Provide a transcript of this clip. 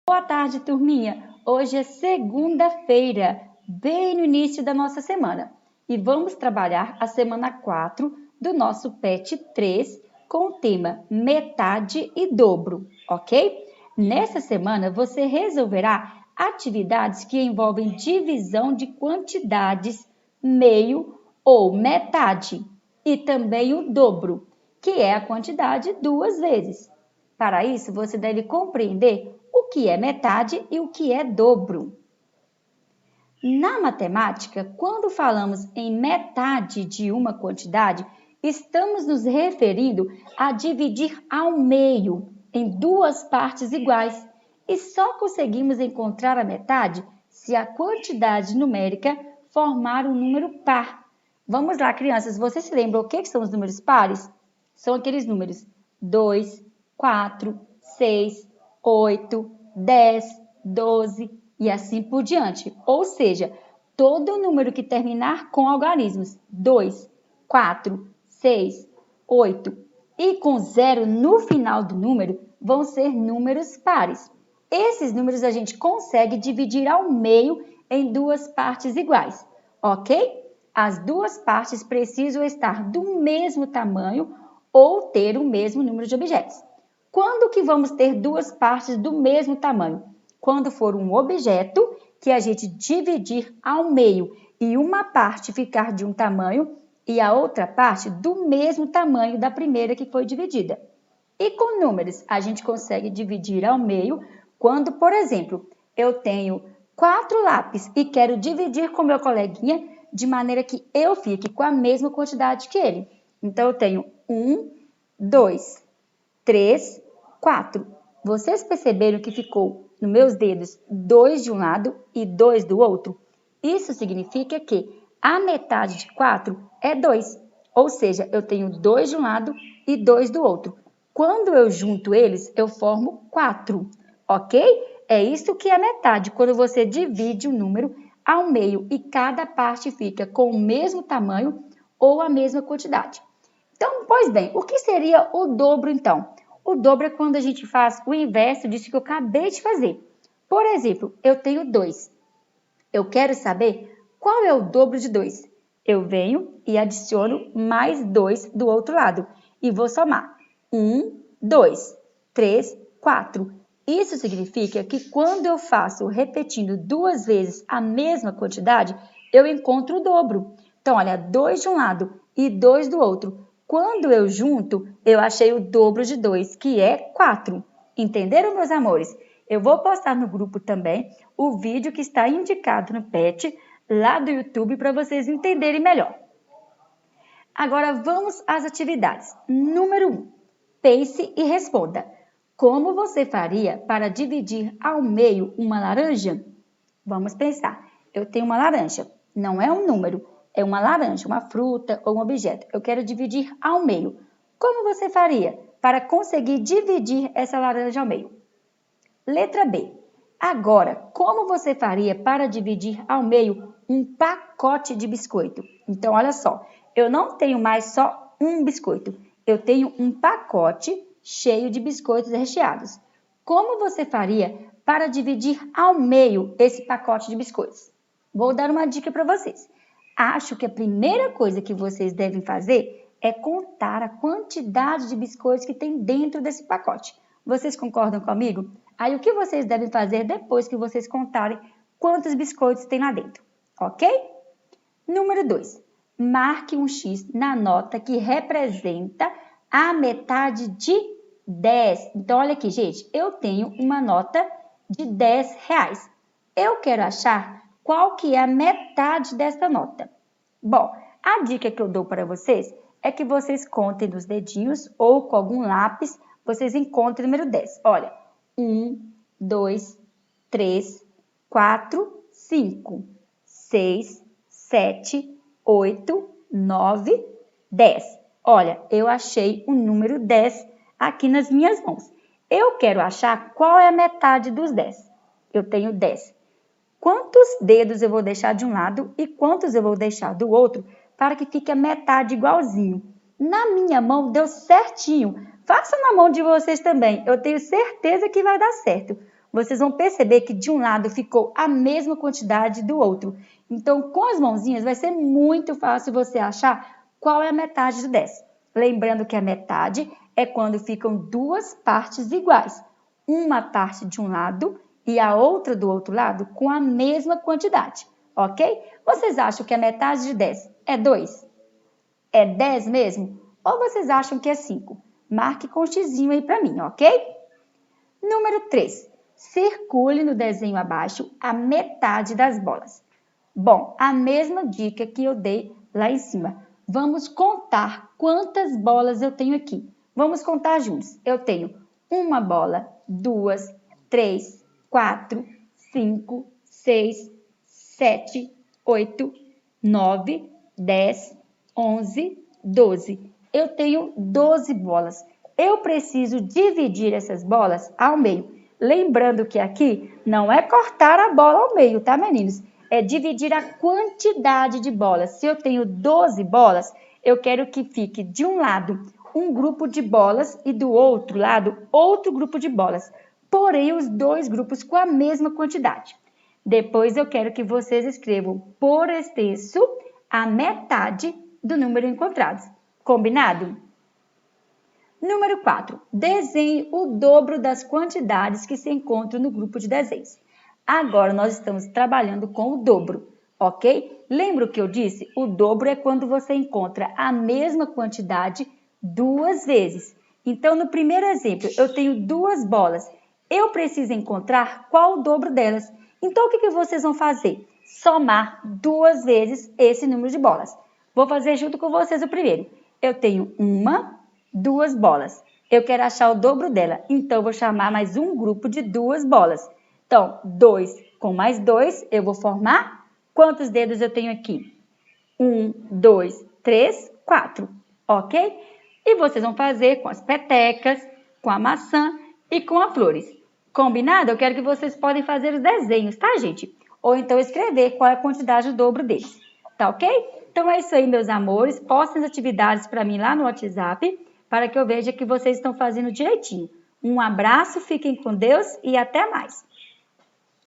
Boa tarde, turminha! Hoje é segunda-feira, bem no início da nossa semana. E vamos trabalhar a semana 4 do nosso PET 3 com o tema metade e dobro, ok? Nessa semana você resolverá atividades que envolvem divisão de quantidades, meio ou metade, e também o dobro, que é a quantidade duas vezes. Para isso, você deve compreender o que é metade e o que é dobro. Na matemática, quando falamos em metade de uma quantidade, estamos nos referindo a dividir ao meio, em duas partes iguais, e só conseguimos encontrar a metade se a quantidade numérica formar um número par. Vamos lá, crianças, vocês se lembram o que são os números pares? São aqueles números 2, 4, 6, 8, 10, 12 e assim por diante. Ou seja, todo número que terminar com algarismos 2, 4, 6, 8 e com zero no final do número vão ser números pares. Esses números a gente consegue dividir ao meio em duas partes iguais, ok? As duas partes precisam estar do mesmo tamanho ou ter o mesmo número de objetos. Quando que vamos ter duas partes do mesmo tamanho? Quando for um objeto que a gente dividir ao meio e uma parte ficar de um tamanho e a outra parte do mesmo tamanho da primeira que foi dividida. E com números, a gente consegue dividir ao meio quando, por exemplo, eu tenho 4 lápis e quero dividir com meu coleguinha de maneira que eu fique com a mesma quantidade que ele. Então, eu tenho 1, 2, 3, 4. Vocês perceberam que ficou nos meus dedos 2 de um lado e 2 do outro? Isso significa que a metade de 4 é 2. Ou seja, eu tenho 2 de um lado e 2 do outro. Quando eu junto eles, eu formo 4, ok? É isso que é metade, quando você divide o número ao meio e cada parte fica com o mesmo tamanho ou a mesma quantidade. Então, pois bem, o que seria o dobro então? O dobro é quando a gente faz o inverso disso que eu acabei de fazer. Por exemplo, eu tenho 2. Eu quero saber qual é o dobro de 2. Eu venho e adiciono mais 2 do outro lado e vou somar. 1, 2, 3, 4. Isso significa que quando eu faço repetindo duas vezes a mesma quantidade, eu encontro o dobro. Então, olha, 2 de um lado e 2 do outro. Quando eu junto, eu achei o dobro de 2, que é 4. Entenderam, meus amores? Eu vou postar no grupo também o vídeo que está indicado no PET, lá do YouTube, para vocês entenderem melhor. Agora, vamos às atividades. Número 1. Pense e responda. Como você faria para dividir ao meio uma laranja? Vamos pensar. Eu tenho uma laranja. Não é um número, é uma laranja, uma fruta ou um objeto. Eu quero dividir ao meio. Como você faria para conseguir dividir essa laranja ao meio? Letra B. Agora, como você faria para dividir ao meio um pacote de biscoito? Então, olha só. Eu não tenho mais só um biscoito. Eu tenho um pacote cheio de biscoitos recheados. Como você faria para dividir ao meio esse pacote de biscoitos? Vou dar uma dica para vocês. Acho que a primeira coisa que vocês devem fazer é contar a quantidade de biscoitos que tem dentro desse pacote. Vocês concordam comigo? Aí o que vocês devem fazer depois que vocês contarem quantos biscoitos tem lá dentro, ok? Número 2. Marque um X na nota que representa a metade de 10. Então, olha aqui, gente, eu tenho uma nota de 10 reais. Eu quero achar qual que é a metade dessa nota. Bom, a dica que eu dou para vocês é que vocês contem nos dedinhos ou com algum lápis, vocês encontrem o número 10. Olha, 1, 2, 3, 4, 5, 6, 7, 8, 9, 10. Olha, eu achei o número 10 aqui nas minhas mãos. Eu quero achar qual é a metade dos 10. Eu tenho 10. Quantos dedos eu vou deixar de um lado e quantos eu vou deixar do outro para que fique a metade igualzinho? Na minha mão deu certinho. Faça na mão de vocês também. Eu tenho certeza que vai dar certo. vocês vão perceber que de um lado ficou a mesma quantidade do outro. Então, com as mãozinhas, vai ser muito fácil você achar qual é a metade de 10. Lembrando que a metade é quando ficam duas partes iguais. Uma parte de um lado e a outra do outro lado com a mesma quantidade, ok? Vocês acham que a metade de 10 é 2? É 10 mesmo? Ou vocês acham que é 5? Marque com um xizinho aí para mim, ok? Número 3. Circule no desenho abaixo a metade das bolas. Bom, a mesma dica que eu dei lá em cima. Vamos contar quantas bolas eu tenho aqui. Vamos contar juntos. Eu tenho uma bola, 2, 3, 4, 5, 6, 7, 8, 9, 10, 11, 12. Eu tenho 12 bolas. Eu preciso dividir essas bolas ao meio. Lembrando que aqui não é cortar a bola ao meio, tá, meninos? É dividir a quantidade de bolas. Se eu tenho 12 bolas, eu quero que fique de um lado um grupo de bolas e do outro lado outro grupo de bolas. Porém, os dois grupos com a mesma quantidade. Depois eu quero que vocês escrevam por extenso a metade do número encontrado. Combinado? Número 4. Desenhe o dobro das quantidades que se encontram no grupo de desenhos. Agora nós estamos trabalhando com o dobro, ok? Lembra o que eu disse? O dobro é quando você encontra a mesma quantidade duas vezes. Então, no primeiro exemplo, eu tenho 2 bolas. Eu preciso encontrar qual o dobro delas. Então, o que vocês vão fazer? Somar 2 vezes esse número de bolas. Vou fazer junto com vocês o primeiro. Eu tenho 2 bolas. Eu quero achar o dobro dela. Então, vou chamar mais um grupo de 2 bolas. Então, 2 com mais 2, eu vou formar quantos dedos eu tenho aqui? 1, 2, 3, 4, ok? E vocês vão fazer com as petecas, com a maçã e com as flores. Combinado? Eu quero que vocês podem fazer os desenhos, tá, gente? Ou então escrever qual é a quantidade do dobro deles, tá ok? Então é isso aí, meus amores. Postem as atividades para mim lá no WhatsApp, para que eu veja que vocês estão fazendo direitinho. Um abraço, fiquem com Deus e até mais!